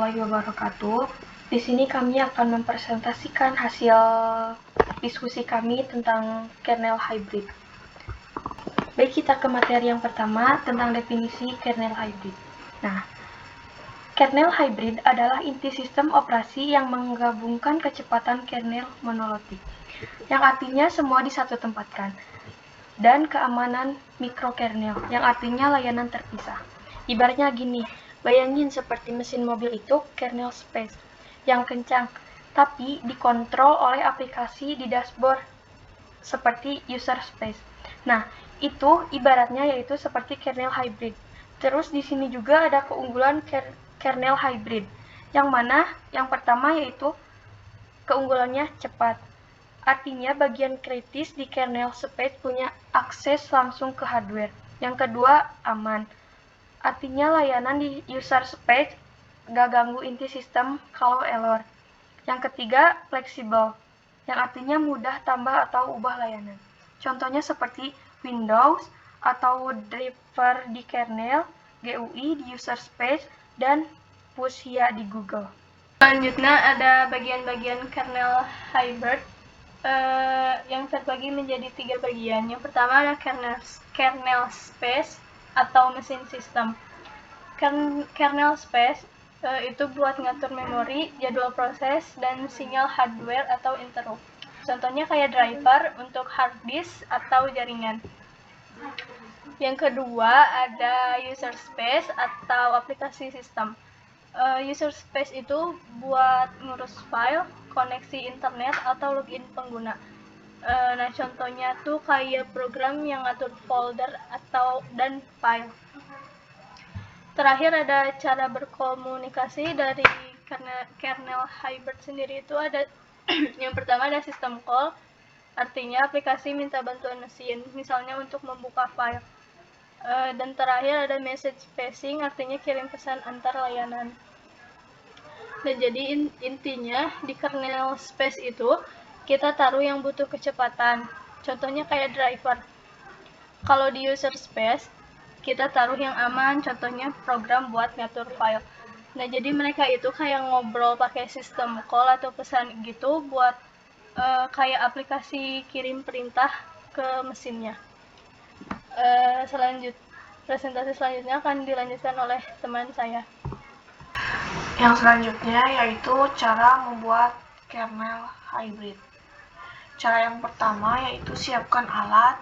warahmatullahi wabarakatuh. Di sini kami akan mempresentasikan hasil diskusi kami tentang kernel hybrid. Baik, kita ke materi yang pertama tentang definisi kernel hybrid. Nah, kernel hybrid adalah inti sistem operasi yang menggabungkan kecepatan kernel monolitik, yang artinya semua disatu-tempatkan, dan keamanan mikrokernel, yang artinya layanan terpisah. Ibaratnya gini, bayangin seperti mesin mobil itu kernel space yang kencang, tapi dikontrol oleh aplikasi di dashboard seperti user space. Nah, itu ibaratnya yaitu seperti kernel hybrid. Terus di sini juga ada keunggulan kernel hybrid, yang mana yang pertama yaitu keunggulannya cepat. Artinya bagian kritis di kernel space punya akses langsung ke hardware. Yang kedua, aman. Artinya layanan di user space gak ganggu inti sistem kalau error. Yang ketiga, fleksibel, yang artinya mudah tambah atau ubah layanan. Contohnya seperti Windows atau driver di kernel, GUI di user space, dan PushIA di Google. Selanjutnya ada bagian-bagian kernel hybrid yang terbagi menjadi 3 bagian. Yang pertama ada kernel space atau mesin sistem. Kernel space itu buat ngatur memori, jadwal proses, dan sinyal hardware atau interrupt. Contohnya kayak driver untuk hard disk atau jaringan. Yang kedua ada user space atau aplikasi sistem. User space itu buat ngurus file, koneksi internet, atau login pengguna. Nah, contohnya tuh kayak program yang ngatur folder dan file. Terakhir ada cara berkomunikasi dari kernel hybrid sendiri itu ada yang pertama ada system call, artinya aplikasi minta bantuan mesin, misalnya untuk membuka file. Dan terakhir ada message passing, artinya kirim pesan antar layanan. Nah, jadi intinya di kernel space itu kita taruh yang butuh kecepatan, contohnya kayak driver. Kalau di user space kita taruh yang aman, contohnya program buat ngatur file. Nah, jadi mereka itu kayak ngobrol pakai sistem call atau pesan gitu buat kayak aplikasi kirim perintah ke mesinnya. Presentasi selanjutnya akan dilanjutkan oleh teman saya. Yang selanjutnya yaitu cara membuat kernel hybrid. Cara yang pertama yaitu siapkan alat,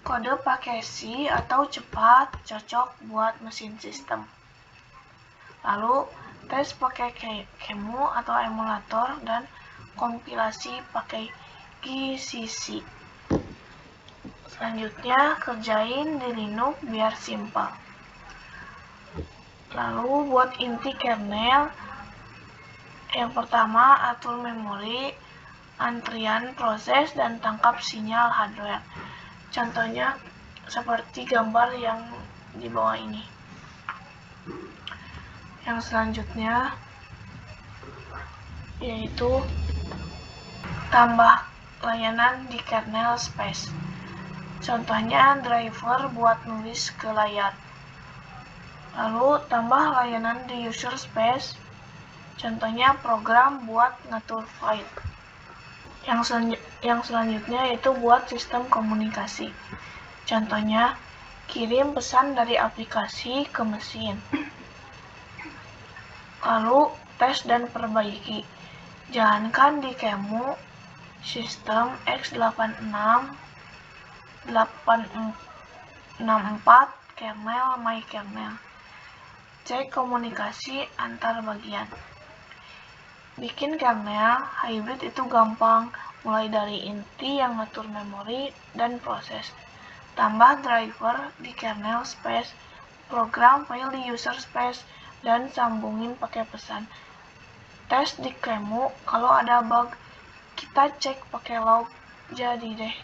kode pakai C atau cepat, cocok buat mesin sistem. Lalu tes pakai QEMU atau emulator dan kompilasi pakai GCC. Selanjutnya kerjain di Linux biar simpel. Lalu buat inti kernel, yang pertama atur memori, antrian proses, dan tangkap sinyal hardware. Contohnya seperti gambar yang di bawah ini. Yang selanjutnya yaitu tambah layanan di kernel space. Contohnya driver buat nulis ke layar. Lalu tambah layanan di user space. Contohnya program buat ngatur file. Yang selanjutnya yaitu buat sistem komunikasi. Contohnya kirim pesan dari aplikasi ke mesin. Lalu tes dan perbaiki. Jalankan di QEMU sistem x86 kernel MyKernel. Cek komunikasi antar bagian. Bikin kernel hybrid itu gampang, mulai dari inti yang ngatur memori dan proses. Tambah driver di kernel space, program file di user space, dan sambungin pakai pesan. Tes di QEMU, kalau ada bug, kita cek pakai log. Jadi deh.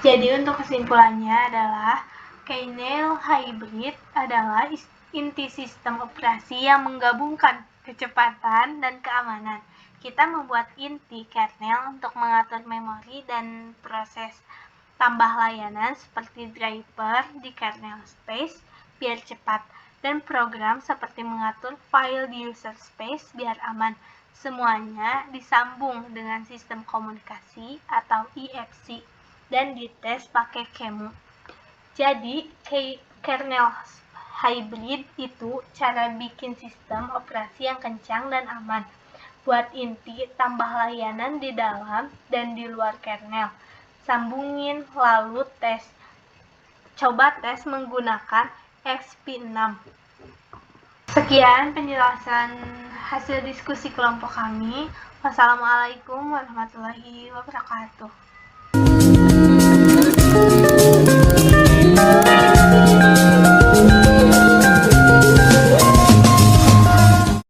Jadi untuk kesimpulannya adalah kernel hybrid adalah inti sistem operasi yang menggabungkan kecepatan dan keamanan. Kita membuat inti kernel untuk mengatur memori dan proses. Tambah layanan seperti driver di kernel space biar cepat. dan program seperti mengatur file di user space biar aman. Semuanya disambung dengan sistem komunikasi atau IFC dan dites pakai QEMU. Jadi, kernel hybrid itu cara bikin sistem operasi yang kencang dan aman. Buat inti, tambah layanan di dalam dan di luar kernel. Sambungin lalu tes. Coba tes menggunakan XP6. Sekian penjelasan hasil diskusi kelompok kami. Wassalamualaikum warahmatullahi wabarakatuh.